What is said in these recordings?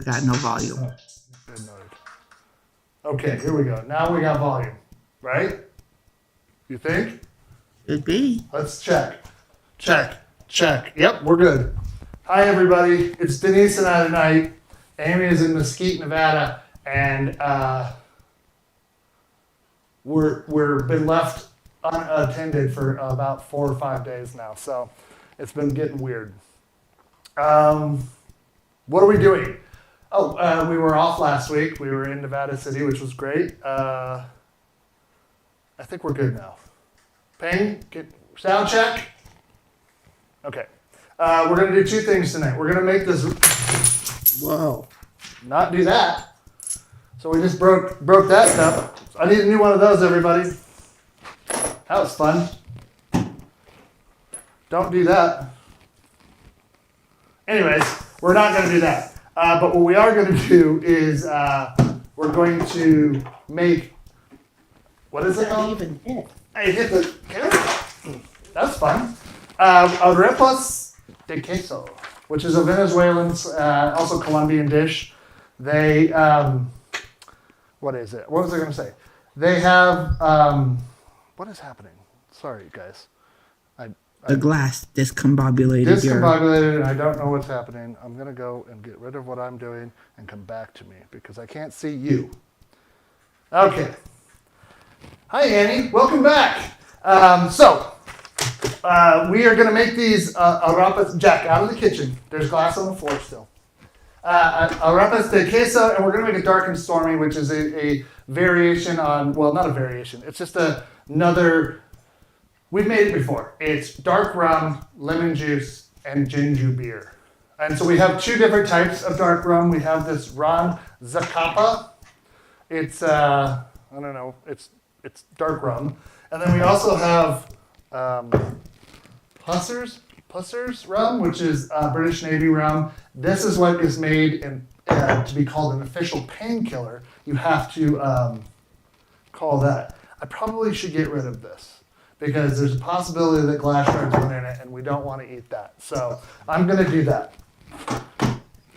got no volume. Good note. Okay, here we go. Now we got volume, right? You think? Could be. Let's check. Check. Check. Yep, we're good. Hi, everybody. It's Denise and I tonight. Amy is in Mesquite, Nevada, and we're been left unattended for about 4 or 5 days now, so it's been getting weird. What are we doing? Oh, we were off last week. We were in Nevada City, which was great. I think we're good now. Ping, sound check. Okay. We're going to do 2 things tonight. We're going to make this. Whoa. Not do that. So we just broke that up. I need a new one of those, everybody. That was fun. Don't do that. Anyways, we're not going to do that. But what we are going to do is we're going to make, what is it called? Even hit. Hey, hit the camera. That's fun. Arepas de Queso, which is a Venezuelan, also Colombian dish. They, what is it? What was I going to say? They have, what is happening? Sorry, guys. The glass discombobulated. Discombobulated, and I don't know what's happening. I'm going to go and get rid of what I'm doing and come back to me because I can't see you. Okay. Hi, Annie. Welcome back. We are going to make these arepas. Jack, out of the kitchen. There's glass on the floor still. Arepas de Queso, and we're going to make a Dark and Stormy, which is a variation on, well, not a variation. It's just another. We've made it before. It's dark rum, lemon juice, and ginger beer. And so we have 2 different types of dark rum. We have this Ron Zacapa. It's, I don't know, it's dark rum. And then we also have Pusser's rum, which is British Navy rum. This is what is made to be called an official painkiller. You have to call that. I probably should get rid of this, because there's a possibility that glass shards went in it, and we don't want to eat that. So I'm going to do that.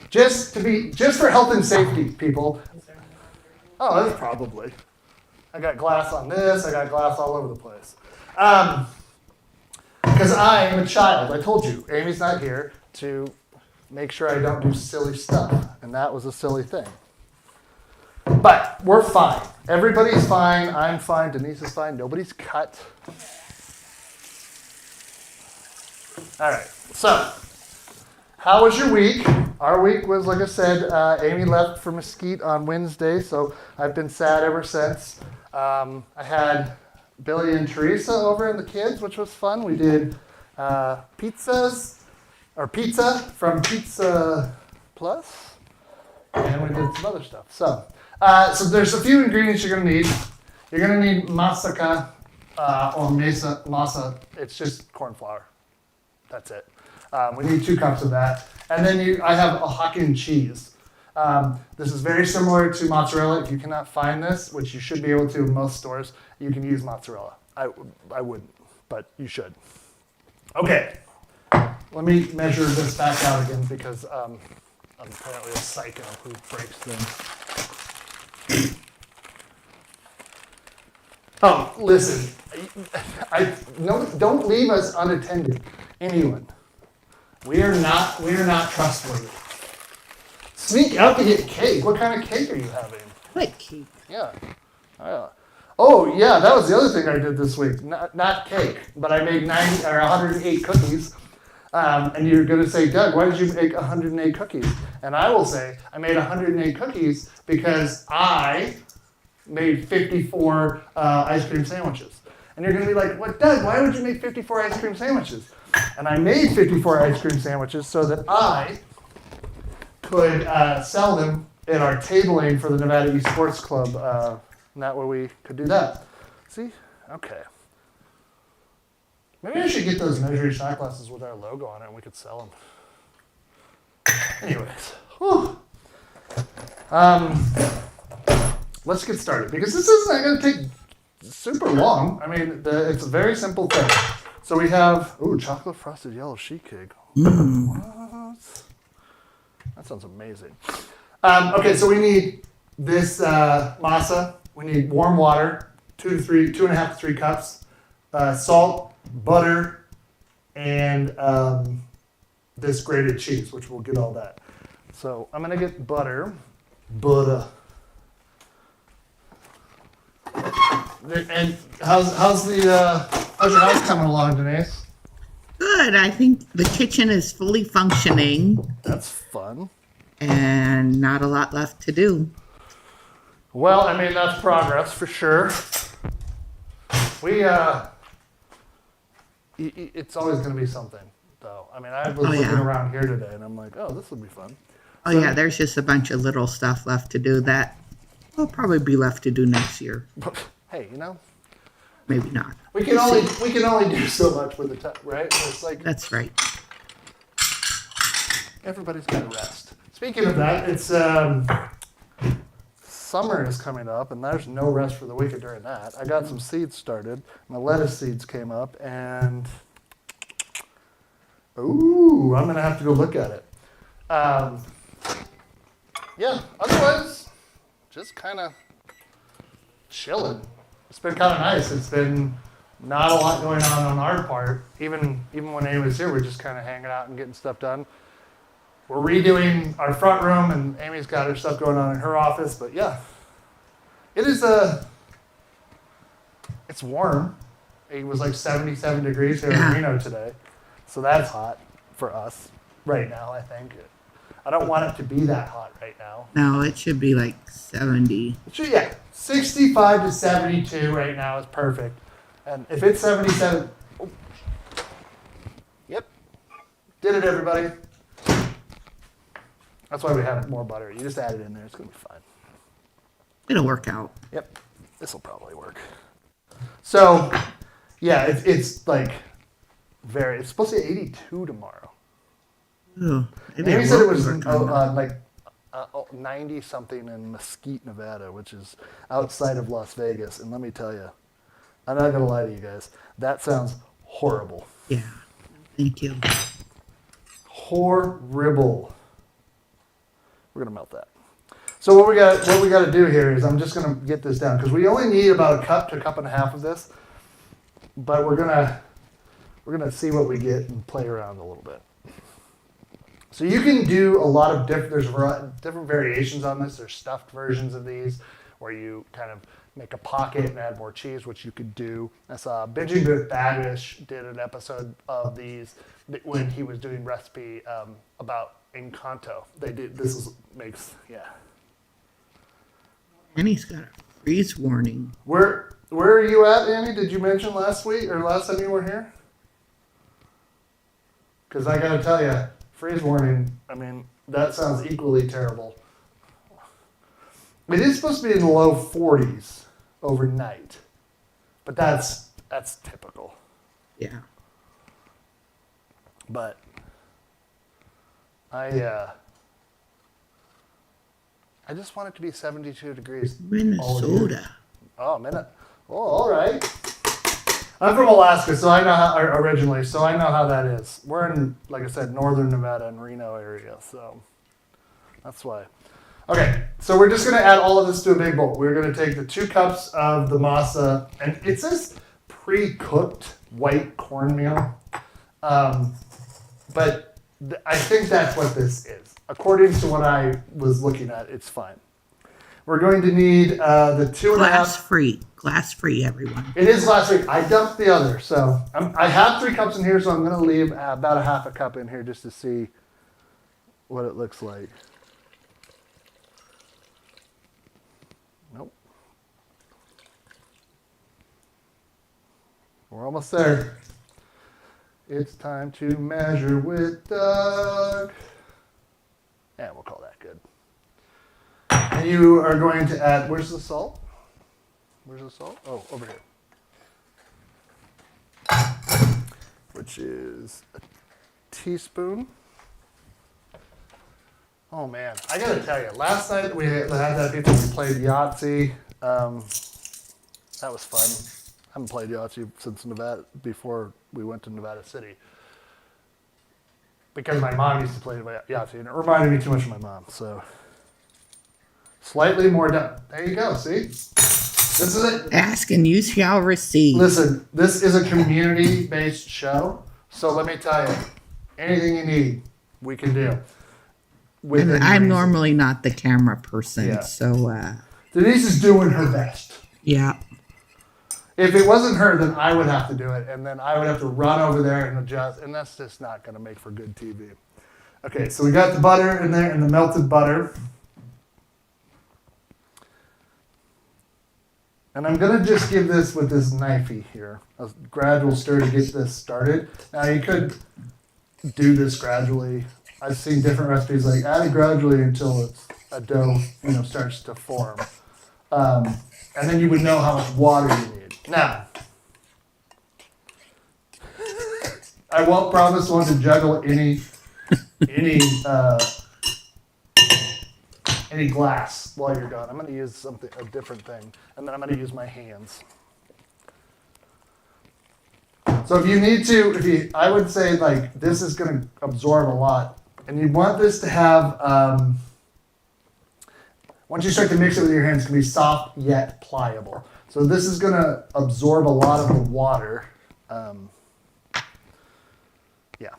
Just for health and safety, people. Oh, that's probably. I got glass on this. I got glass all over the place. Because I am a child. I told you, Amy's not here to make sure I don't do silly stuff. And that was a silly thing. But we're fine. Everybody's fine. I'm fine. Denise is fine. Nobody's cut. All right. So, how was your week? Our week was, like I said, Amy left for Mesquite on Wednesday, so I've been sad ever since. I had Billy and Teresa over and the kids, which was fun. We did pizza from Pizza Plus, and we did some other stuff. So there's a few ingredients you're going to need. You're going to need masaca or masa. It's just corn flour. That's it. We need 2 cups of that. And then I have Oaxacan cheese. This is very similar to mozzarella. If you cannot find this, which you should be able to in most stores, you can use mozzarella. I wouldn't, but you should. Okay. Let me measure this back out again because I'm apparently a psycho who breaks things. Oh, listen. Don't leave us unattended. Anyone. We are not trustworthy. Sneak out to get cake. What kind of cake are you having? Like cake. Yeah. Oh, yeah, that was the other thing I did this week. Not cake, but I made 108 cookies. And you're going to say, Doug, why did you make 108 cookies? And I will say, I made 108 cookies because I made 54 ice cream sandwiches. And you're going to be like, what, Doug, why would you make 54 ice cream sandwiches? And I made 54 ice cream sandwiches so that I could sell them in our tabling for the Nevada East Sports Club. And that way we could do that. See? Okay. Maybe I should get those measuring shot glasses with our logo on it and we could sell them. Anyways. Whew. Let's get started because this isn't going to take super long. I mean, it's a very simple thing. So we have, chocolate frosted yellow sheet cake. What? That sounds amazing. Okay, so we need this masa. We need warm water, 2.5 to 3 cups, salt, butter, and this grated cheese, which we'll get all that. So I'm gonna get butter. And how's your house coming along, Denise? Good. I think the kitchen is fully functioning That's fun. and not a lot left to do. Well, I mean, that's progress for sure. It's always going to be something, though. I mean, I was looking around here today, and I'm like, oh, this would be fun. Oh, yeah, there's just a bunch of little stuff left to do that will probably be left to do next year. Hey, you know? Maybe not. We can only do so much with the time, right? It's like That's right. everybody's got to rest. Speaking of that, it's summer is coming up, and there's no rest for the wicked during that. I got some seeds started. My lettuce seeds came up, and ooh, I'm gonna have to go look at it. Yeah. Otherwise, just kind of chilling. It's been kind of nice. It's been not a lot going on our part. Even when Amy was here, we're just kind of hanging out and getting stuff done. We're redoing our front room, and Amy's got her stuff going on in her office. But yeah, it's warm. It was like 77 degrees here in Reno today, so that's hot for us right now. I think I don't want it to be that hot right now. No, it should be like 70. 65 to 72 right now is perfect. And if it's 77, yep, did it, everybody. That's why we have more butter. You just add it in there. It's going to be fine. It'll work out. Yep, this will probably work. So, yeah, it's like it's supposed to be 82 tomorrow. Oh, Amy said it was like 90 something in Mesquite, Nevada, which is outside of Las Vegas. And let me tell you, I'm not gonna lie to you guys, that sounds horrible. Yeah, thank you. Horrible. We're gonna melt that. So what we got to do here is I'm just gonna get this down because we only need about a cup to a cup and a half of this, but we're gonna see what we get and play around a little bit. So you can do a lot of different variations on this. There's stuffed versions of these where you kind of make a pocket and add more cheese, which you could do. I saw Binging with Babish did an episode of these when he was doing recipe about Encanto. They did And he's got a freeze warning. Where are you at, Annie? Did you mention last week or last time you were here? Because I got to tell you, freeze warning, I mean, that sounds equally terrible. It is supposed to be in the low 40s overnight, but that's typical. Yeah. But I just want it to be 72 degrees. Minnesota. Oh, minute. Oh, all right. I'm from Alaska, so I know how originally, so I know how that is. We're in, like I said, northern Nevada and Reno area, so that's why. Okay, so we're just going to add all of this to a big bowl. We're going to take the 2 cups of the masa, and it says pre-cooked white cornmeal, but I think that's what this is. According to what I was looking at, it's fine. We're going to need the 2.5... Glass free, everyone. It is glass free. I dumped the other, so I have 3 cups in here, so I'm going to leave about a half a cup in here just to see what it looks like. Nope. We're almost there. It's time to measure with Doug. And we'll call that good. And you are going to add, where's the salt? Where's the salt? Oh, over here. Which is a teaspoon. Oh man, I gotta tell you, last night we had that pizza, we played Yahtzee. That was fun. I haven't played Yahtzee since Nevada, before we went to Nevada City. Because my mom used to play Yahtzee, and it reminded me too much of my mom, so. Slightly more done. There you go. See? This is it. Ask and you shall receive. Listen, this is a community-based show. So let me tell you, anything you need, we can do. And I'm normally not the camera person, so... Denise is doing her best. Yeah. If it wasn't her, then I would have to do it, and then I would have to run over there and adjust, and that's just not going to make for good TV. Okay, so we got the butter in there and the melted butter. And I'm going to just give this with this knifey here, a gradual stir to get this started. Now, you could do this gradually. I've seen different recipes like add it gradually until it's a dough, starts to form. And then you would know how much water you need. Now, I won't promise one to juggle any glass while you're gone. I'm going to use a different thing, and then I'm going to use my hands. So if you need to, I would say like this is going to absorb a lot, and you want this to have. Once you start to mix it with your hands, it's going to be soft yet pliable. So this is going to absorb a lot of the water. Yeah.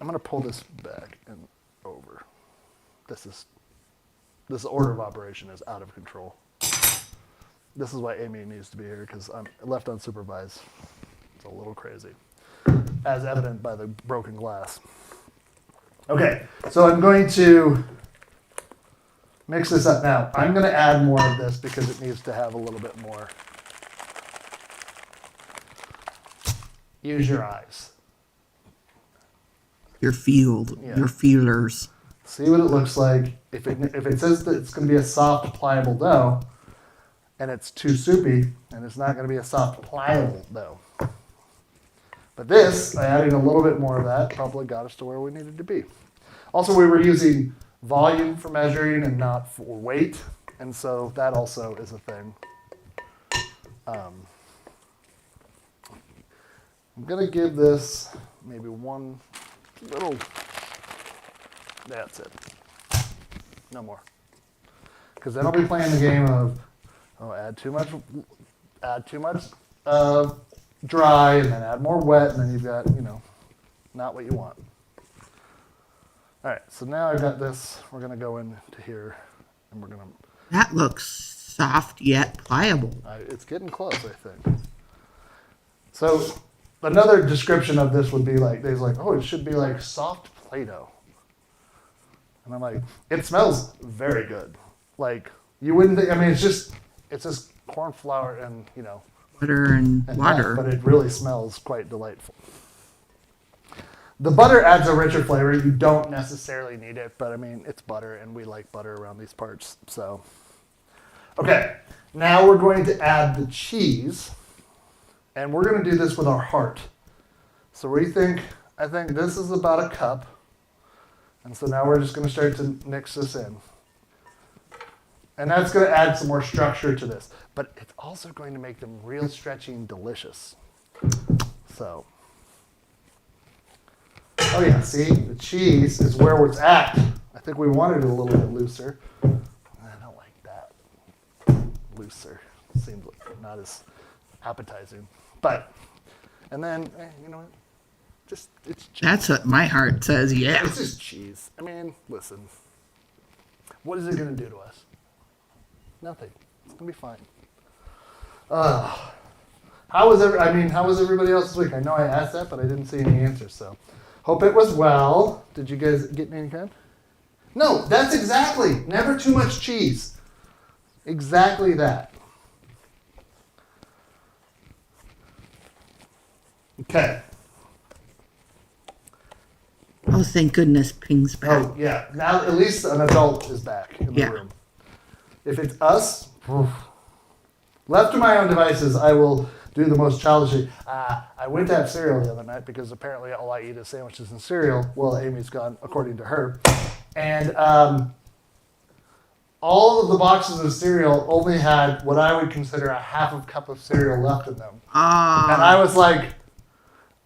I'm going to pull this back and over. This order of operation is out of control. This is why Amy needs to be here, because I'm left unsupervised. It's a little crazy, as evident by the broken glass. Okay, so I'm going to mix this up now. I'm going to add more of this because it needs to have a little bit more. Use your eyes. Your feelers. See what it looks like. If it says that it's going to be a soft, pliable dough, and it's too soupy, and it's not going to be a soft, pliable dough. But this, I added a little bit more of that, probably got us to where we needed to be. Also, we were using volume for measuring and not for weight, and so that also is a thing. I'm going to give this maybe one little, that's it. No more. Because then I'll be playing the game of, add too much dry, and then add more wet, and then you've got, not what you want. All right, so now I've got this. We're going to go into here, and we're going to... That looks soft yet pliable. It's getting close, I think. So another description of this would be like, it should be like soft Play-Doh. And I'm like, it smells very good. Like, you wouldn't think, it's just corn flour and, butter and water. But it really smells quite delightful. The butter adds a richer flavor. You don't necessarily need it, but it's butter, and we like butter around these parts. So, okay, now we're going to add the cheese, and we're going to do this with our heart. So what do you think? I think this is about a cup, and so now we're just going to start to mix this in. And that's going to add some more structure to this, but it's also going to make them real stretchy and delicious. So. Oh yeah, see, the cheese is where it's at. I think we wanted it a little bit looser. I don't like that. Looser. Seems like not as appetizing. But, and then, you know what? It's cheese. That's what my heart says, yeah. It's just cheese. Listen. What is it going to do to us? Nothing. It's going to be fine. How was everybody else's week? I know I asked that, but I didn't see any answers, so. Hope it was well. Did you guys get any kind? No, that's exactly. Never too much cheese. Exactly that. Okay. Oh, thank goodness Ping's back. Oh, yeah. Now at least an adult is back in the room. If it's us, left to my own devices, I will do the most childish. I went to have cereal the other night because apparently all I eat is sandwiches and cereal. Well, Amy's gone, according to her. And all of the boxes of cereal only had what I would consider a half a cup of cereal left in them. And I was like,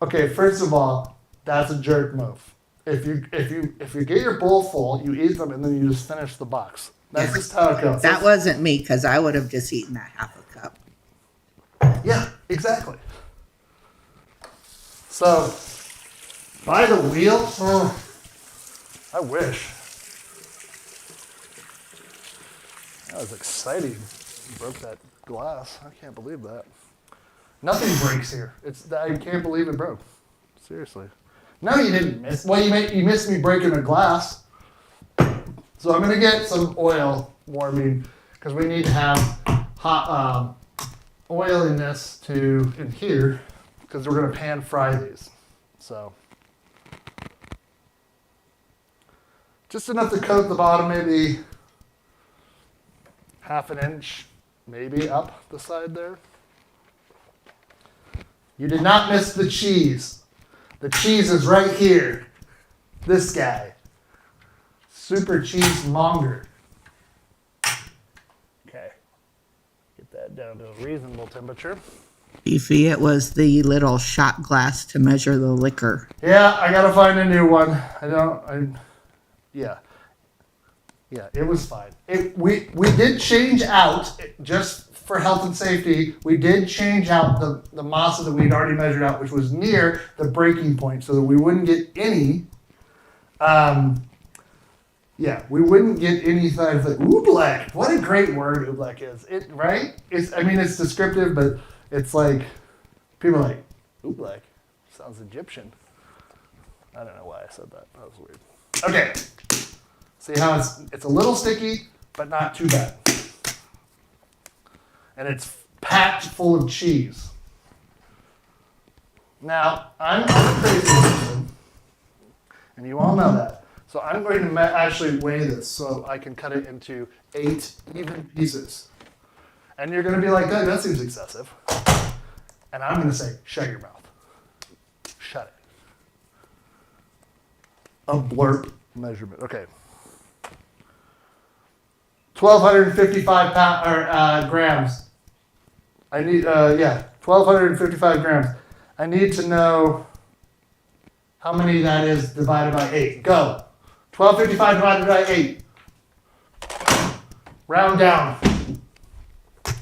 okay, first of all, that's a jerk move. If you get your bowl full, you eat them, and then you just finish the box. That's just how it goes. That wasn't me, because I would have just eaten that half a cup. Yeah, exactly. So, by the wheel? Oh, I wish. That was exciting. Broke that glass. I can't believe that. Nothing breaks here. I can't believe it broke. Seriously. No, you didn't miss. Well, you missed me breaking a glass. So I'm gonna get some oil warming because we need to have hot oil in here because we're gonna pan fry these. So just enough to coat the bottom, maybe half an inch, maybe up the side there. You did not miss the cheese. The cheese is right here. This guy. Super cheese monger. Okay. Get that down to a reasonable temperature. Beefy, it was the little shot glass to measure the liquor. Yeah, I gotta find a new one. Yeah, it was fine. We did change out, just for health and safety, we did change out the masa that we'd already measured out, which was near the breaking point, so that we wouldn't get any, we wouldn't get any kind of like, oobleck. What a great word oobleck is. Right? It's descriptive, but it's like, people are like, oobleck, sounds Egyptian. I don't know why I said that. That was weird. Okay. See how it's a little sticky, but not too bad. And it's packed full of cheese. Now, I'm a crazy person, and you all know that. So I'm going to actually weigh this so I can cut it into 8 even pieces. And you're going to be like, that seems excessive. And I'm going to say, shut your mouth. Shut it. A blurp measurement. Okay. 1,255 grams. I need, 1,255 grams. I need to know how many that is divided by 8. Go. 1,255 divided by 8. Round down.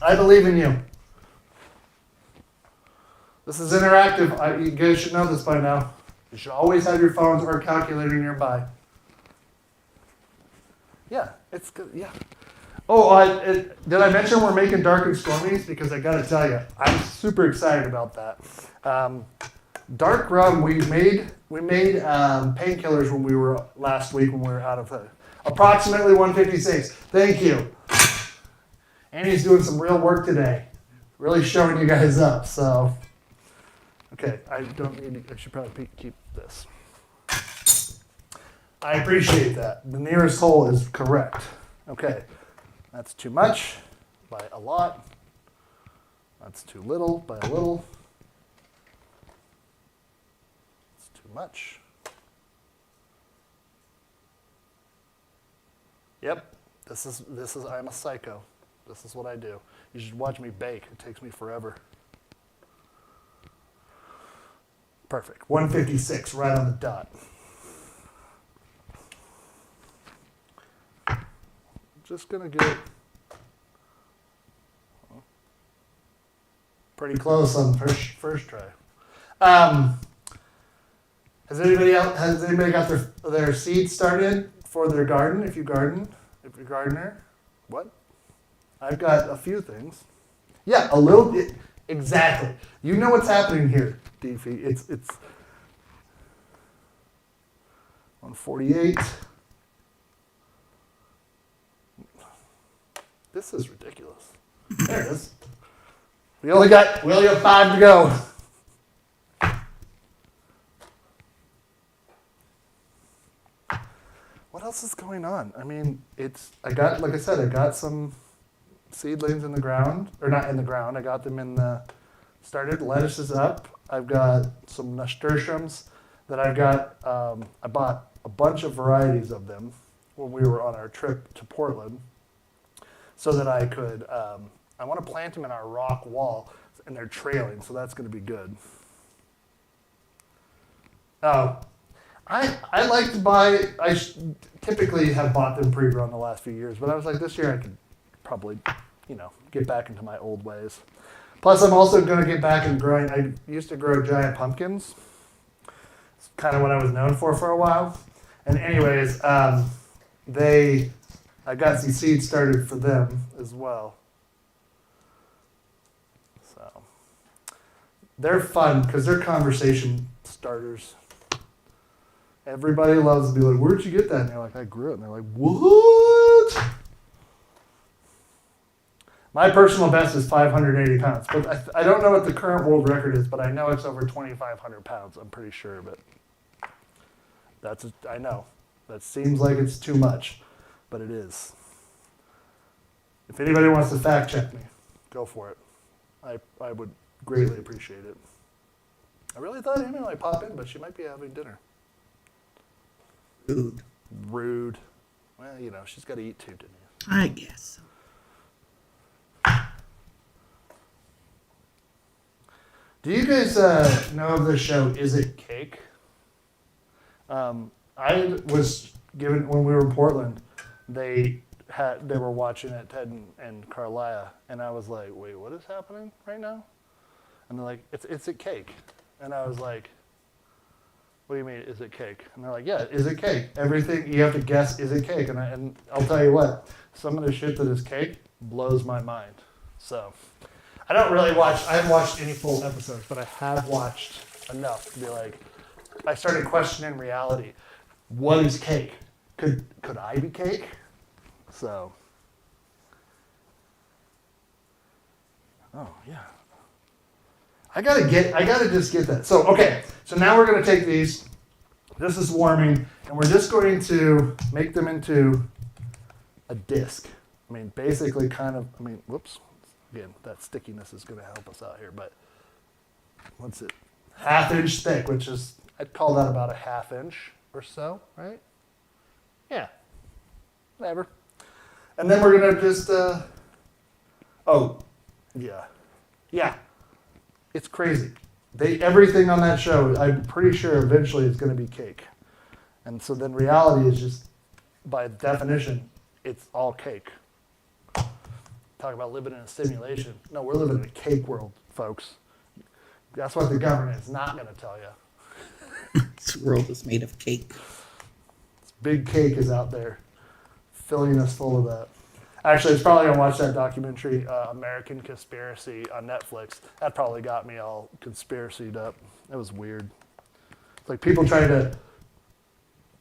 I believe in you. This is interactive. You guys should know this by now. You should always have your phones or calculator nearby. Yeah, it's good. Yeah. Oh, did I mention we're making Dark and Stormies? Because I got to tell you, I'm super excited about that. Dark rum, we made painkillers when we were last week when we were out of approximately 156. Thank you. Andy's doing some real work today, really showing you guys up. So, okay, I should probably keep this. I appreciate that. The nearest hole is correct. Okay. That's too much by a lot. That's too little by a little. It's too much. Yep, this is I'm a psycho. This is what I do. You should watch me bake. It takes me forever. Perfect. 156 right on the dot. Just gonna get pretty close on first try. Has anybody got their seeds started for their garden? If you're a gardener, what? I've got a few things. Yeah, a little bit. Exactly. You know what's happening here, Deefy. It's 148. This is ridiculous. There it is. We only got 5 to go. What else is going on? I got some seedlings in the ground, or not in the ground. I got them started. Lettuce is up. I've got some nasturtiums that I bought a bunch of varieties of them when we were on our trip to Portland, so that I could, I want to plant them in our rock wall, and they're trailing, so that's going to be good. Oh, I like to buy. Typically have bought them pre-grown the last few years, but I was like, this year I could probably, get back into my old ways. Plus, I'm also going to get back and growing. I used to grow giant pumpkins. It's kind of what I was known for a while. And anyways, I got some seeds started for them as well. So they're fun because they're conversation starters. Everybody loves to be like, where'd you get that? And you're like, I grew it. And they're like, what? My personal best is 580 pounds. But I don't know what the current world record is, but I know it's over 2,500 pounds. I'm pretty sure. But I know. That seems like it's too much, but it is. If anybody wants to fact check me, go for it. I would greatly appreciate it. I really thought Amy might pop in, but she might be having dinner. Rude. Well, she's got to eat too, didn't you? I guess. Do you guys know of this show, Is It Cake? I was given, when we were in Portland, they were watching it, Ted and Carlia, and I was like, wait, what is happening right now? And they're like, it's It Cake. And I was like, what do you mean, is it cake? And they're like, yeah, is it cake? Everything, you have to guess, is it cake? And I'll tell you what, some of the shit that is cake blows my mind. So, I haven't watched any full episodes, but I have watched enough to be like, I started questioning reality. What is cake? Could I be cake? So, oh yeah. I gotta just get that. So, okay. So now we're gonna take these. This is warming, and we're just going to make them into a disc. I mean, basically whoops. Again, that stickiness is gonna help us out here, but what's it? 1/2 inch thick, which is, I'd call that about a 1/2 inch or so, right? Yeah. Whatever. And then we're gonna just, yeah. It's crazy. Everything on that show, I'm pretty sure eventually it's going to be cake. And so then reality is just, by definition, it's all cake. Talk about living in a simulation. No, we're living in a cake world, folks. That's what the government is not going to tell you. This world is made of cake. This big cake is out there, filling us full of that. Actually, it's probably going to watch that documentary, American Conspiracy, on Netflix. That probably got me all conspiracied up. It was weird. It's like people trying to...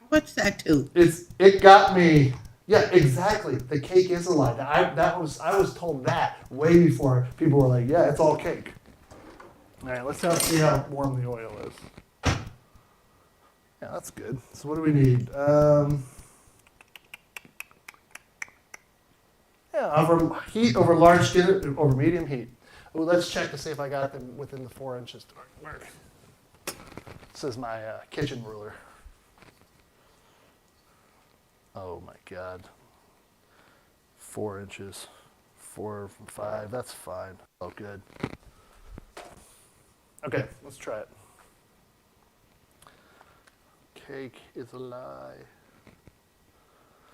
What's that too? It got me... Yeah, exactly. The cake is a lie. I was told that way before people were like, yeah, it's all cake. All right, let's see how warm the oil is. Yeah, that's good. So what do we need? Over large heat, over medium heat. Ooh, let's check to see if I got them within the 4 inches to work. This is my kitchen ruler. Oh my God. 4 inches. 4, 5, that's fine. Oh, good. Okay, let's try it. Cake is a lie.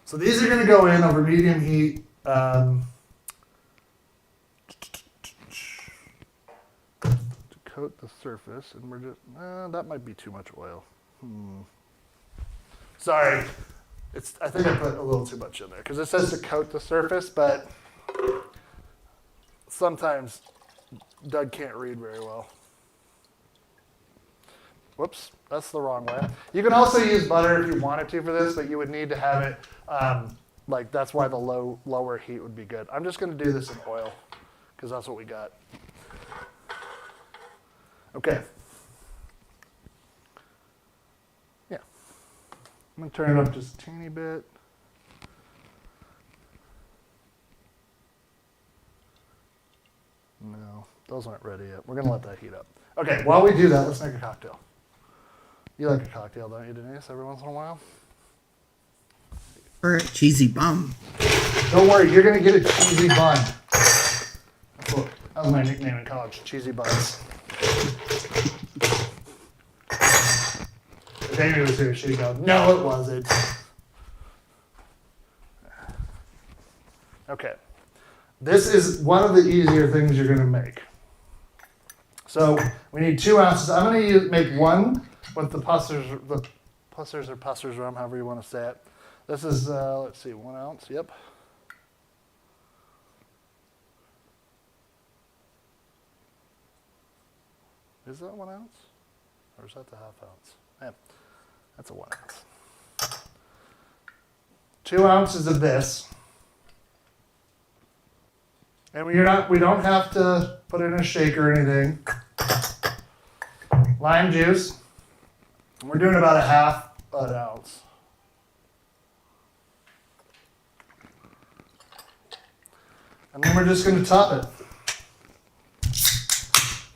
So these are gonna go in over medium heat. To coat the surface, and we're just, that might be too much oil. Sorry, I think I put a little too much in there, because it says to coat the surface, but sometimes Doug can't read very well. Whoops, that's the wrong way. You can also use butter if you wanted to for this, but you would need to have it, that's why the lower heat would be good. I'm just going to do this in oil, because that's what we got. Okay. Yeah. I'm going to turn it up just a teeny bit. No, those aren't ready yet. We're going to let that heat up. Okay, while we do that, let's make a cocktail. You like a cocktail, don't you, Denise, every once in a while? Or a cheesy bum. Don't worry, you're going to get a cheesy bun. That was my nickname in college, cheesy buns. If Amy was here, she'd go, no, it wasn't. Okay. This is one of the easier things you're going to make. So we need 2 ounces. I'm going to make one with the pussers or pussers rum, however you want to say it. This is, let's see, 1 ounce. Yep. Is that 1 ounce? Or is that the half ounce? Yeah, that's a 1 ounce. 2 ounces of this. And we don't have to put in a shaker or anything. Lime juice. We're doing about a half an ounce. And then we're just going to top it.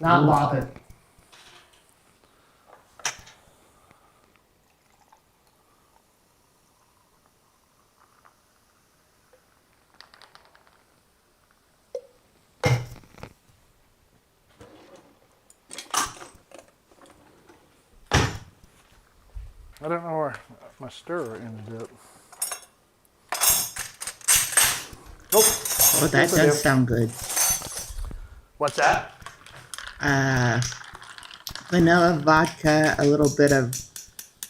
Not lop it. I don't know where my stirrer ended up. Oh, that does sound good. What's that? Vanilla vodka, a little bit of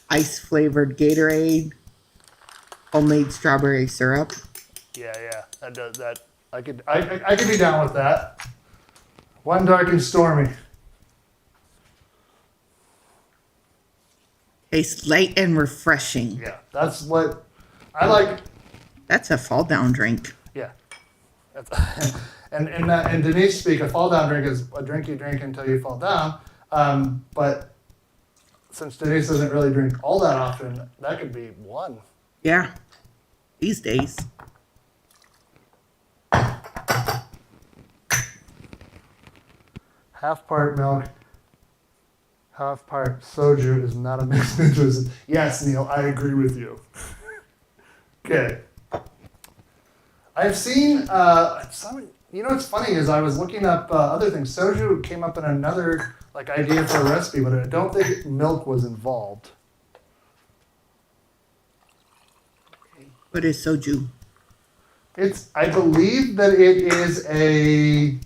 ice-flavored Gatorade, homemade strawberry syrup. Yeah, that does that. I could be down with that. 1 Dark and Stormy. Tastes light and refreshing. Yeah, that's what I like. That's a fall-down drink. Yeah. And Denise speak, a fall-down drink is a drink you drink until you fall down. But since Denise doesn't really drink all that often, that could be 1. Yeah, these days. Half part milk, half part soju is not a mixed interest. Yes, Neil, I agree with you. Okay. I've seen some. You know what's funny is I was looking up other things. Soju came up in another idea for a recipe, but I don't think milk was involved. What is soju? I believe that it is a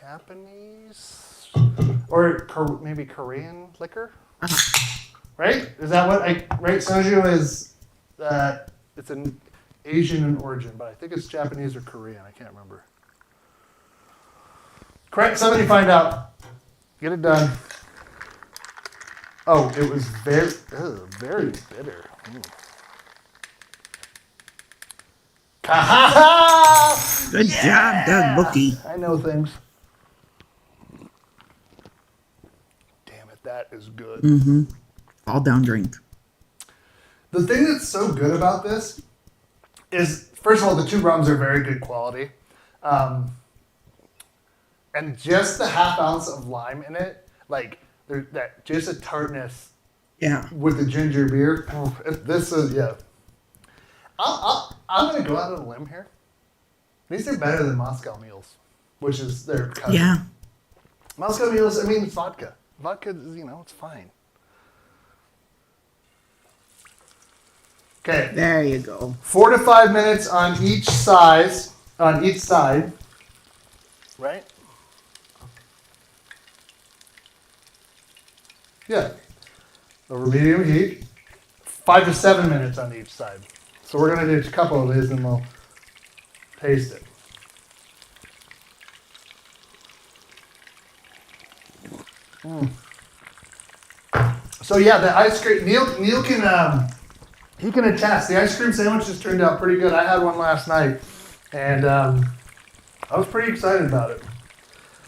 Japanese or maybe Korean liquor. Right? Is that what right? Soju is it's an Asian in origin, but I think it's Japanese or Korean. I can't remember. Correct. Somebody find out. Get it done. Oh, it was very bitter. Good job, Doug Bookie. I know things. Damn it, that is good. Mm-hmm. Fall down drink. The thing that's so good about this is, first of all, the 2 rums are very good quality. And just the half ounce of lime in it, that just a tartness. Yeah. With the ginger beer. Oh, this is, yeah. I'm going to go out on a limb here. These are better than Moscow Mules, which is their cousin. Yeah. Moscow Mules, it's vodka. Vodka, it's fine. Okay. There you go. 4 to 5 minutes on each side. Right? Yeah. Over medium heat. 5 to 7 minutes on each side. So we're going to do a couple of these and we'll taste it. So yeah, the ice cream, Neil can, he can attest. The ice cream sandwiches turned out pretty good. I had one last night and I was pretty excited about it.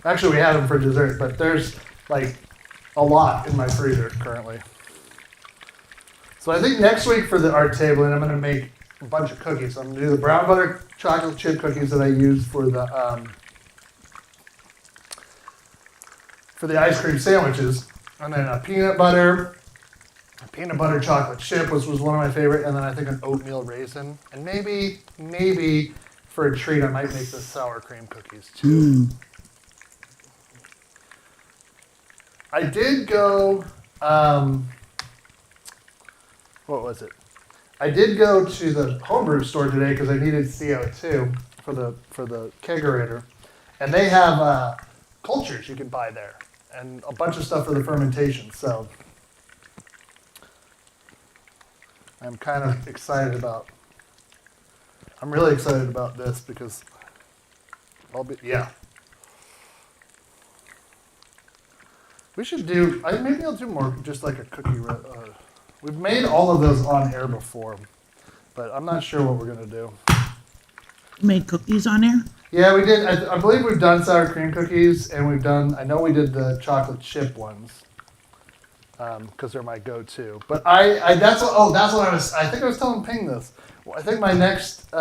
Actually, we had them for dessert, but there's a lot in my freezer currently. So I think next week for the art table, and I'm going to make a bunch of cookies. I'm going to do the brown butter chocolate chip cookies that I use for the ice cream sandwiches, and then a peanut butter chocolate chip, which was one of my favorite, and then I think an oatmeal raisin, and maybe for a treat I might make the sour cream cookies too. I did go what was it? I did go to the homebrew store today because I needed CO2 for the kegerator, and they have cultures you can buy there and a bunch of stuff for the fermentation. So I'm kind of excited about. I'm really excited about this because we should do. Maybe I'll do more, just like a cookie. We've made all of those on air before, but I'm not sure what we're gonna do. You made cookies on air? Yeah, we did. I believe we've done sour cream cookies, and we've done. I know we did the chocolate chip ones because they're my go-to. But that's what I was. I think I was telling Ping this. Well, I think my next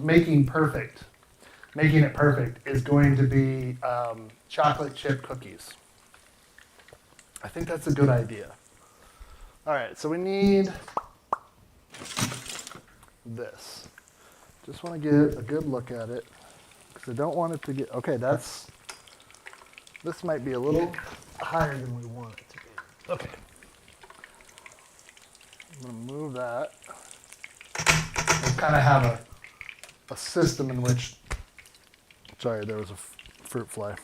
making it perfect is going to be chocolate chip cookies. I think that's a good idea. All right, so we need this. Just want to get a good look at it because I don't want it to get. Okay, this might be a little higher than we want it to be. Okay. I'm going to move that. We kind of have a system in which. Sorry, there was a fruit fly.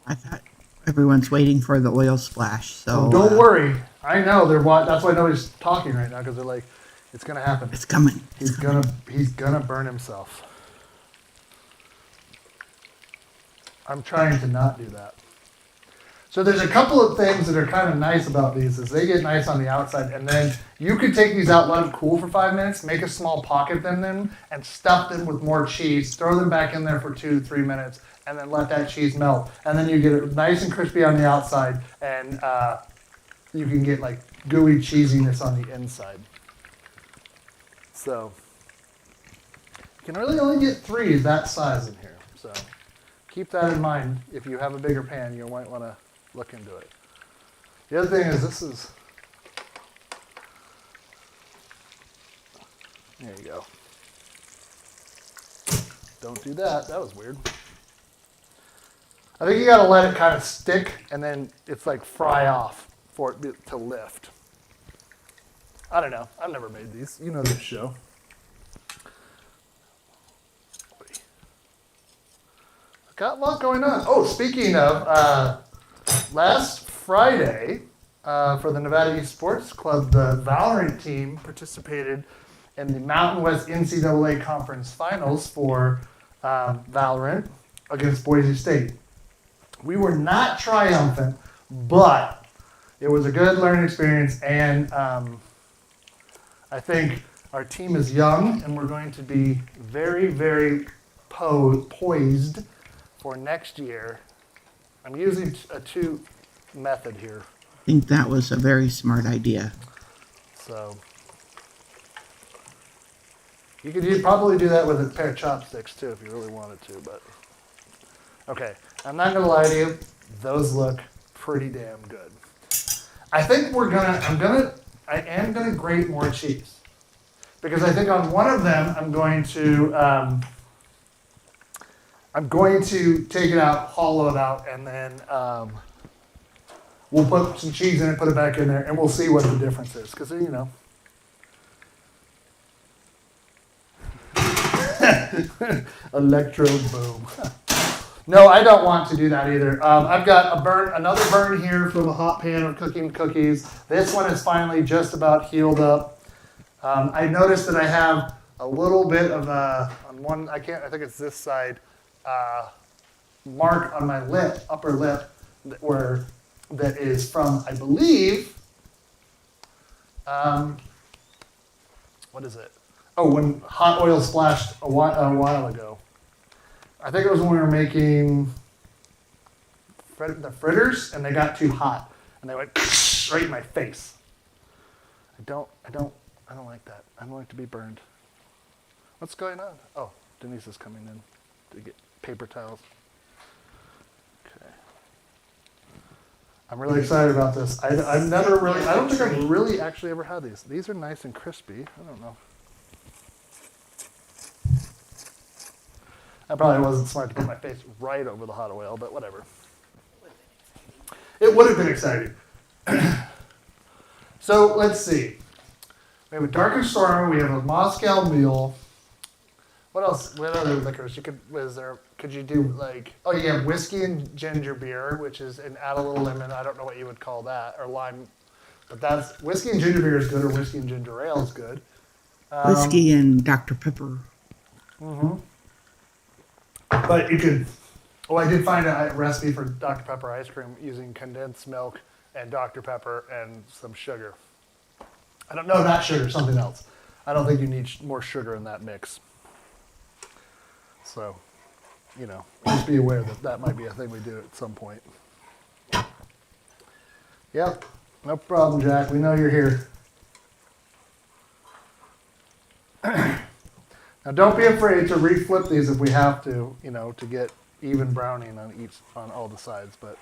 I thought everyone's waiting for the oil splash. So don't worry. I know that's why nobody's talking right now because they're like, it's gonna happen. It's coming. He's gonna burn himself. I'm trying to not do that. So there's a couple of things that are kind of nice about these is they get nice on the outside, and then you could take these out, let them cool for 5 minutes, make a small pocket in them, and stuff them with more cheese, throw them back in there for 2 to 3 minutes, and then let that cheese melt. And then you get it nice and crispy on the outside, and you can get like gooey cheesiness on the inside. So you can really only get 3 that size in here. So keep that in mind. If you have a bigger pan, you might want to look into it. The other thing is there you go. Don't do that. That was weird. I think you got to let it kind of stick, and then it's like fry off for it to lift. I don't know. I've never made these. You know this show. Got a lot going on. Oh, speaking of, last Friday, for the Nevada East Sports Club, the Valorant team participated in the Mountain West NCAA Conference Finals for Valorant against Boise State. We were not triumphant, but it was a good learning experience, and I think our team is young, and we're going to be very, very poised for next year. I'm using a 2 method here. I think that was a very smart idea. So you could probably do that with a pair of chopsticks too if you really wanted to, but okay. I'm not gonna lie to you, those look pretty damn good. I think I am gonna grate more cheese. Because I think on one of them I'm going to take it out, hollow it out, and then we'll put some cheese in it, put it back in there, and we'll see what the difference is. Because, you know. Electro boom. No, I don't want to do that either. I've got another burn here from a hot pan of cooking cookies. This one is finally just about healed up. I noticed that I have a little bit of on one, I think it's this side, mark on my lip, upper lip, that is from, I believe, what is it? Oh, when hot oil splashed a while ago. I think it was when we were making the fritters, and they got too hot, and they went right in my face. I don't like that. I don't like to be burned. What's going on? Oh, Denise is coming in to get paper towels. Okay. I'm really excited about this. I don't think I've really actually ever had these. These are nice and crispy. I don't know. I probably wasn't smart to put my face right over the hot oil, but whatever. It would have been exciting. So let's see. We have a Dark and Stormy. We have a Moscow Mule. What else? What other liquors? Could you do like? Oh, you have whiskey and ginger beer, which is and add a little lemon. I don't know what you would call that, or lime. But that's whiskey and ginger beer is good, or whiskey and ginger ale is good. Whiskey and Dr. Pepper. Mm-hmm. But you could. Oh, I did find a recipe for Dr. Pepper ice cream using condensed milk and Dr. Pepper and some sugar. I don't know, not sugar, something else. I don't think you need more sugar in that mix. So, just be aware that that might be a thing we do at some point. Yep, no problem, Jack. We know you're here. Now, don't be afraid to reflip these if we have to, to get even browning on all the sides. But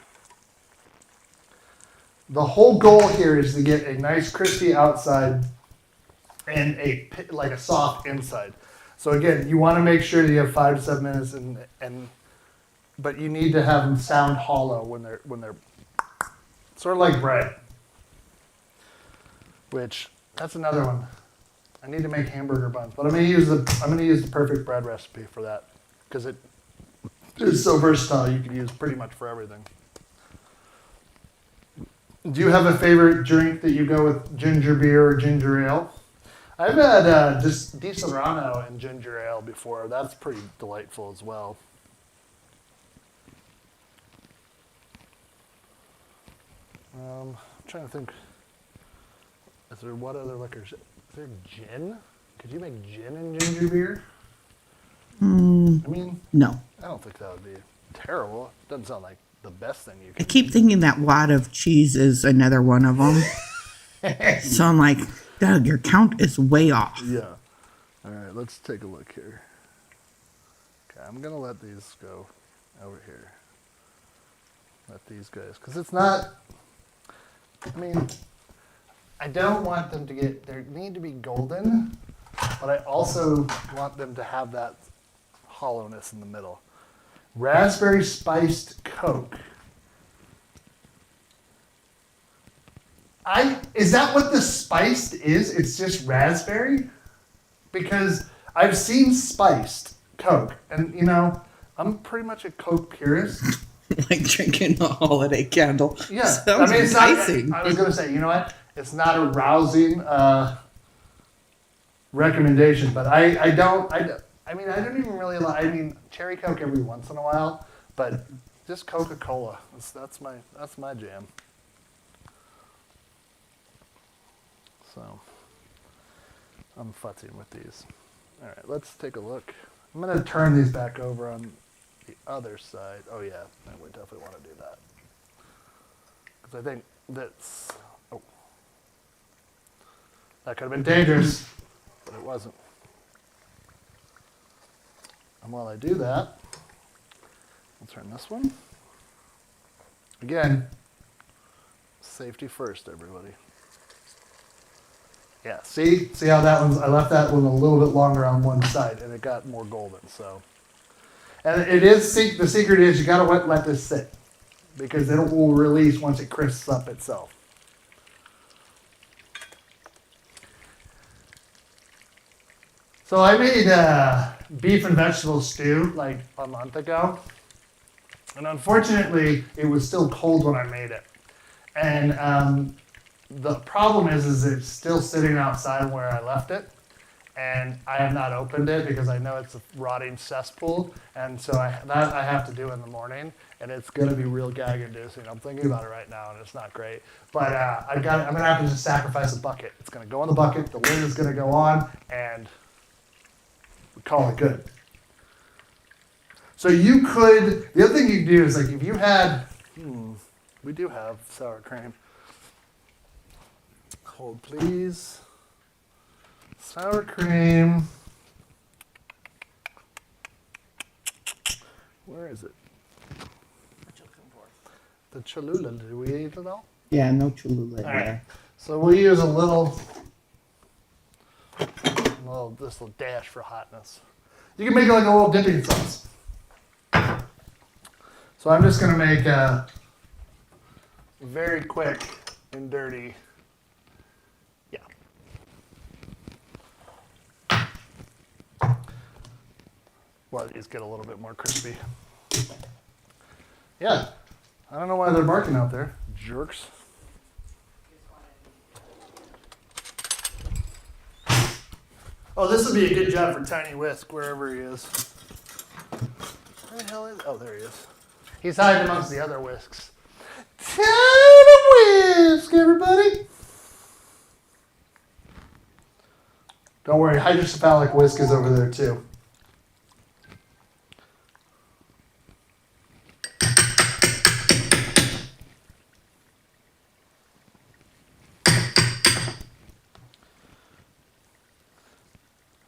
the whole goal here is to get a nice crispy outside and a soft inside. So again, you want to make sure that you have 5 to 7 minutes, but you need to have them sound hollow when they're sort of like bread. Which that's another one. I need to make hamburger buns, but I'm going to use the perfect bread recipe for that because it is so versatile. You can use pretty much for everything. Do you have a favorite drink that you go with ginger beer or ginger ale? I've had just Di Serrano and ginger ale before. That's pretty delightful as well. I'm trying to think. Is there what other liquors? Is there gin? Could you make gin and ginger beer? I mean, no. I don't think that would be terrible. It doesn't sound like the best thing you I can. keep thinking that wad of cheese is another one of them. So I'm like, Doug, your count is way off. Yeah. All right, let's take a look here. Okay, I'm going to let these go over here. Let these guys, because it's not, I mean, I don't want them to they need to be golden, but I also want them to have that hollowness in the middle. Raspberry spiced Coke. Is that what the spiced is? It's just raspberry? Because I've seen spiced Coke, and I'm pretty much a Coke purist. Like drinking a holiday candle. Yeah, Sounds enticing. I was going to say, you know what? It's not a rousing recommendation, but I don't even really like. I mean, cherry Coke every once in a while, but just Coca-Cola. That's my jam. So I'm futzing with these. All right, let's take a look. I'm going to turn these back over on the other side. Oh yeah, I would definitely want to do that. Because I think that's, that could have been dangerous, but it wasn't. And while I do that, I'll turn this one. Again, safety first, everybody. Yeah, see how that one's, I left that one a little bit longer on one side and it got more golden, so. And the secret is you gotta let this sit because it will release once it crisps up itself. So I made beef and vegetable stew like a month ago. And unfortunately, it was still cold when I made it. And the problem is it's still sitting outside where I left it. And I have not opened it because I know it's a rotting cesspool. And so I have to do in the morning. And it's going to be real gag-inducing. I'm thinking about it right now, and it's not great. But I'm going to have to just sacrifice a bucket. It's going to go in the bucket. The lid is going to go on. And we call it good. So you could, the other thing you can do is like if you had, we do have sour cream. Hold please. Sour cream. Where is it? What you looking for? The Cholula, did we eat it all? Yeah, no Cholula in All right. there. So we'll use a little dash for hotness. You can make it like a little dipping sauce. So I'm just going to make a very quick and dirty, while these get a little bit more crispy. Yeah. I don't know why they're barking out there. Jerks. Oh, this would be a good job for Tiny Whisk, wherever he is. Where the hell is... Oh, there he is. He's hiding amongst the other whisks. Tiny Whisk, everybody. Don't worry, hydrocephalic whisk is over there, too.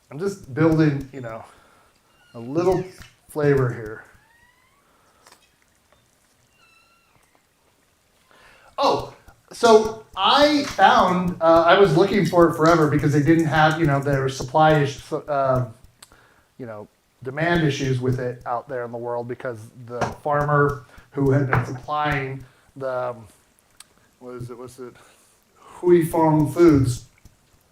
I'm just building, a little flavor here. Oh, so I found, I was looking for it forever because they didn't have, there were supply issues, demand issues with it out there in the world because the farmer who had been supplying the, what's it, Hui Fong Foods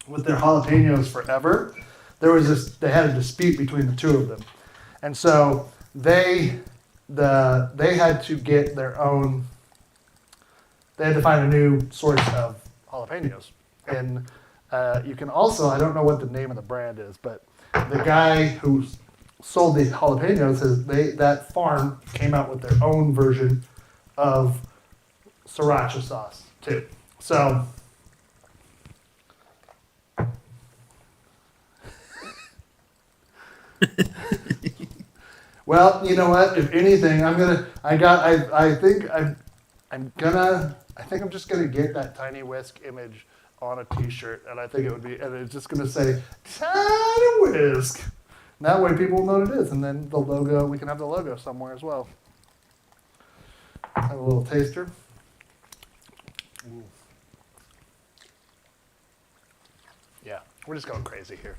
with their jalapenos forever. They had a dispute between the two of them. And so they had to get their own, they had to find a new source of jalapenos. And you can also, I don't know what the name of the brand is, but the guy who sold the jalapenos, that farm came out with their own version of sriracha sauce too. So, well, you know what? If anything, I'm just gonna get that Tiny Whisk image on a T-shirt, and I think and it's just gonna say Tiny Whisk. And that way, people will know what it is, and then the logo. We can have the logo somewhere as well. Have a little taster. Ooh. Yeah, we're just going crazy here.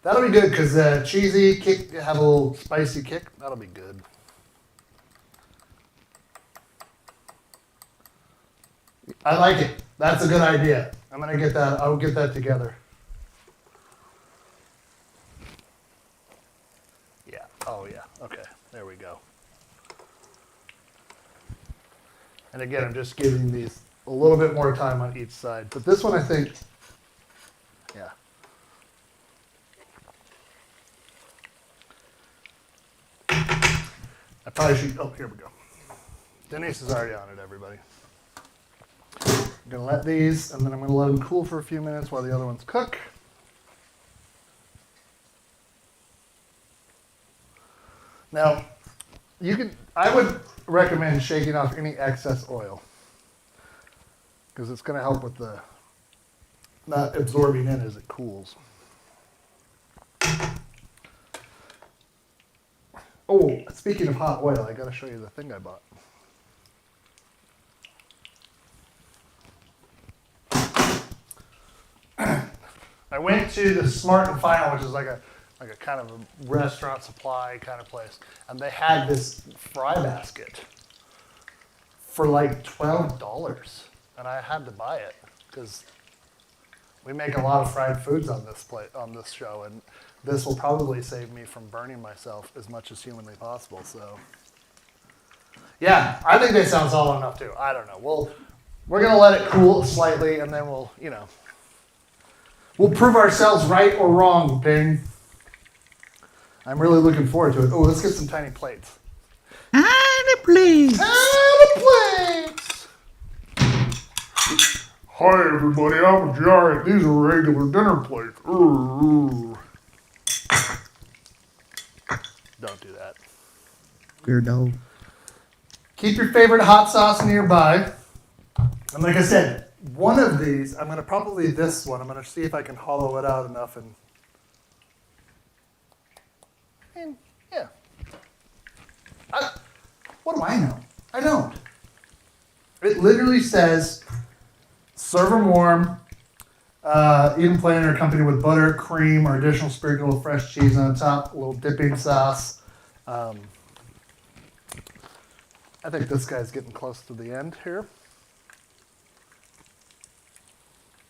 That'll be good because cheesy kick, have a little spicy kick. That'll be good. I like it. That's a good idea. I'm gonna get that. I'll get that together. Yeah. Oh yeah. Okay. There we go. And again, I'm just giving these a little bit more time on each side. But this one, I think, yeah. I probably should, oh, here we go. Denise is already on it, everybody. I'm gonna let these, and then I'm gonna let them cool for a few minutes while the other ones cook. Now, I would recommend shaking off any excess oil because it's gonna help with the not absorbing in as it cools. Oh, speaking of hot oil, I gotta show you the thing I bought. I went to the Smart and Final, which is like a kind of a restaurant supply kind of place, and they had this fry basket for like $12, and I had to buy it because we make a lot of fried foods on this show, and this will probably save me from burning myself as much as humanly possible. So, yeah, I think they sound solid enough too. I don't know. We're gonna let it cool slightly, and then we'll prove ourselves right or wrong, Bing. I'm really looking forward to it. Oh, let's get some tiny plates. Tiny plates. Tiny plates. Hi, everybody. I'm a giant. These are regular dinner plates. Ooh. Don't do that. Weirdo. Keep your favorite hot sauce nearby. And like I said, one of these, I'm going to probably this one. I'm going to see if I can hollow it out enough and yeah. What do I know? I don't. It literally says, serve them warm, even plain or accompanied with butter, cream, or additional sprinkle of fresh cheese on top, a little dipping sauce. I think this guy's getting close to the end here.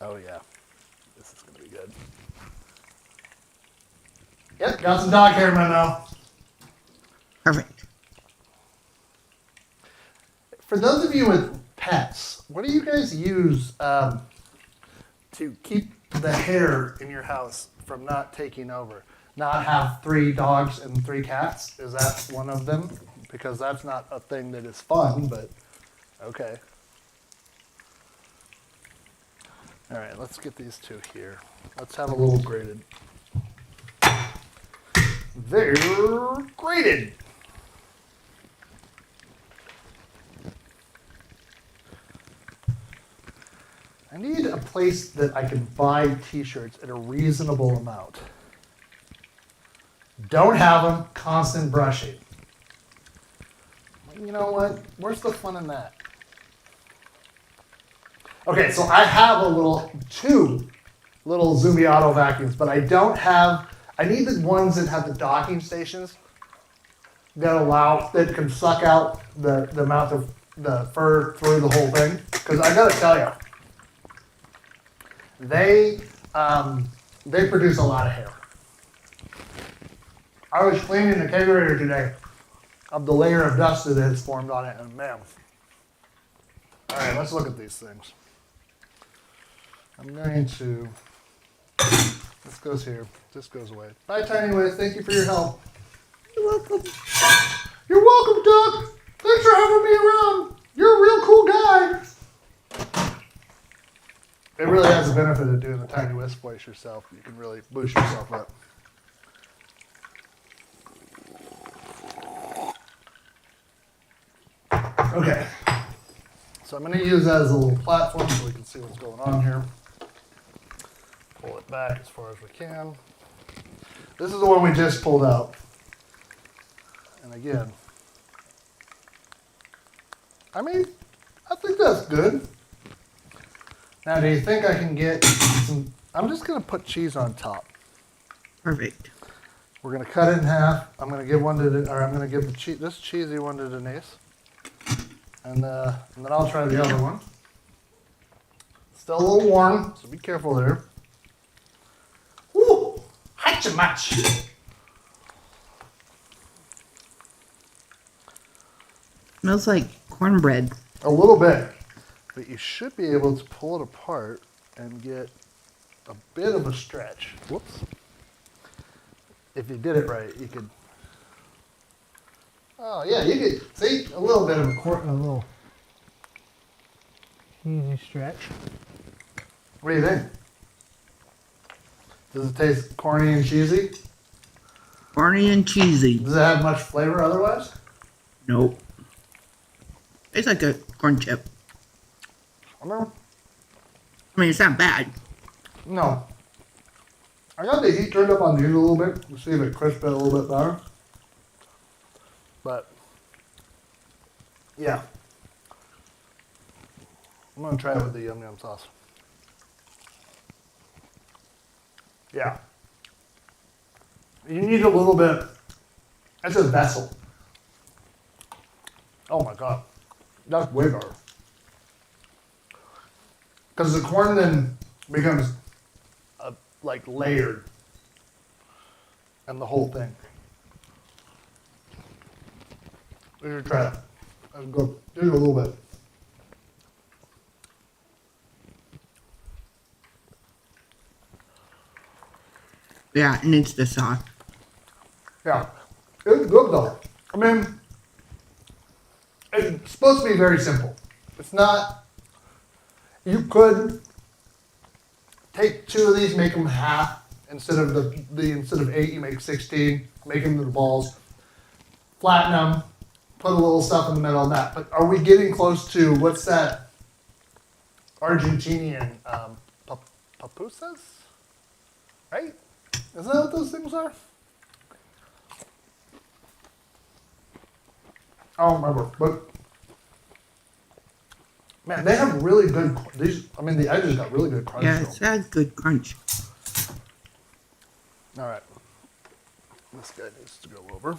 Oh yeah. good. Yep, got some dog hair in my mouth. Perfect. For those of you with pets, what do you guys use to keep the hair in your house from not taking over? Not have 3 dogs and 3 cats? Is that one of them? Because that's not a thing that is fun, but okay. All right, let's get these 2 here. Let's have a little grated. They're grated. I need a place that I can buy t-shirts at a reasonable amount. Don't have them, constant brushing. You know what? Where's the fun in that? Okay, so I have 2 little Zumbiato vacuums, but I don't have, I need the ones that have the docking stations that can suck out the amount of the fur through the whole thing. Because I gotta tell you, they produce a lot of hair. I was cleaning the kegerator today of the layer of dust that has formed on it, and man. All right, let's look at these things. I'm going to, this goes here, this goes away. Bye, Tiny Whiz, thank you for your help. You're welcome. You're welcome, Doug. Thanks for having me around. You're a real cool guy. It really has the benefit of doing the Tiny Whiz voice yourself. You can really boost yourself up. Okay, so I'm going to use that as a little platform so we can see what's going on here. Pull it back as far as we can. This is the one we just pulled out. And again, I mean, I think that's good. Now, do you think I can get some, I'm just going to put cheese on top. Perfect. We're going to cut it in half. I'm going to give one to, I'm going to give this cheesy one to Denise. And then I'll try the other one. Still a little warm, so be careful there. Woo! Hacha-mach! Smells like cornbread. A little bit. But you should be able to pull it apart and get a bit of a stretch. Whoops. If you did it right, you could. Oh yeah, you could see a little bit of a little easy stretch. What do you think? Does it taste corny and cheesy? Corny and cheesy. Does it have much flavor otherwise? Nope. It's like a corn chip. I mean, It's not bad. no. I got the heat turned up on these a little bit to see if it crisps it a little bit better. But, yeah. I'm going to try it with the yum yum sauce. Yeah. You need a little bit. That's a vessel. Oh my God. That's way better. Because the corn then becomes like layered. And the whole thing. We should try it. Let's go. Do it a little bit. Yeah, and it's the sauce. Yeah. It's good though. I mean, it's supposed to be very simple. It's not, you could take 2 of these, make them half, instead of instead of 8, you make 16, make them into balls, flatten them, put a little stuff in the middle of that. But are we getting close to, what's that Argentinian, pupusas? Right? Isn't that what those things are? I don't remember, but man, they have really good, the edges got really good crunch. Yeah, it's got good crunch. All right. This guy needs to go over.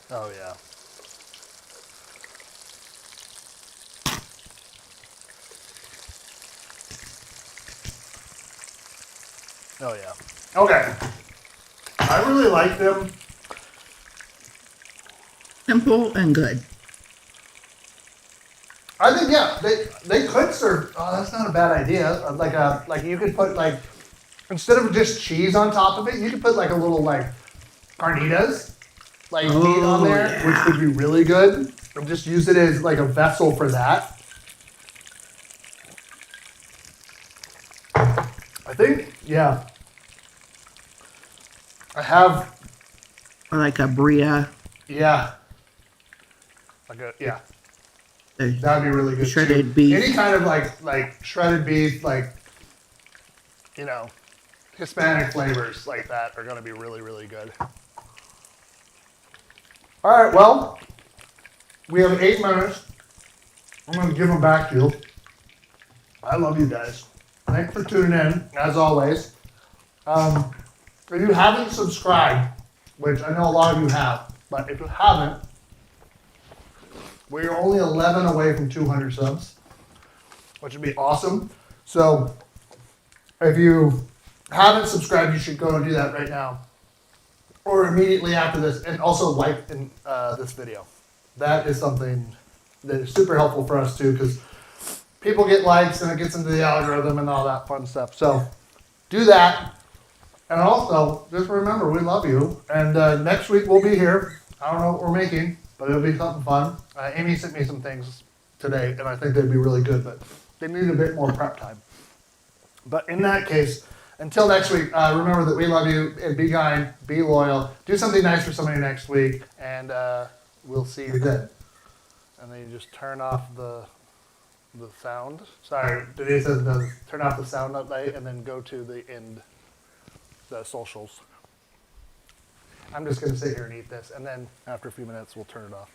Oh, yeah. Oh yeah. Okay. I really like them. Simple and good. I think yeah, they could serve. Oh, that's not a bad idea. Like you could put like instead of just cheese on top of it, you could put like a little like carnitas, like meat on there, yeah. which would be really good. And just use it as like a vessel for that. I think yeah. I have Or like a bria. yeah. Like a yeah. There's That'd be really good shredded too. beef. Any kind of like shredded beef, like you know, Hispanic flavors like that are gonna be really, really good. All right, well, we have 8 minutes. I'm gonna give them back to you. I love you guys. Thanks for tuning in, as always. If you haven't subscribed, which I know a lot of you have, but if you haven't, we're only 11 away from 200 subs, which would be awesome. So if you haven't subscribed, you should go and do that right now or immediately after this, and also like this video. That is something that is super helpful for us too, because people get likes and it gets into the algorithm and all that fun stuff. So do that. And also, just remember, we love you. And next week we'll be here. I don't know what we're making, but it'll be something fun. Amy sent me some things today, and I think they'd be really good, but they need a bit more prep time. But in that case, until next week, remember that we love you, and be kind, be loyal, do something nice for somebody next week, and we'll see you then. And then you just turn off the sound. Sorry, Denise says turn off the sound that night, and then go to the end, the socials. I'm just going to sit here and eat this, and then after a few minutes, we'll turn it off.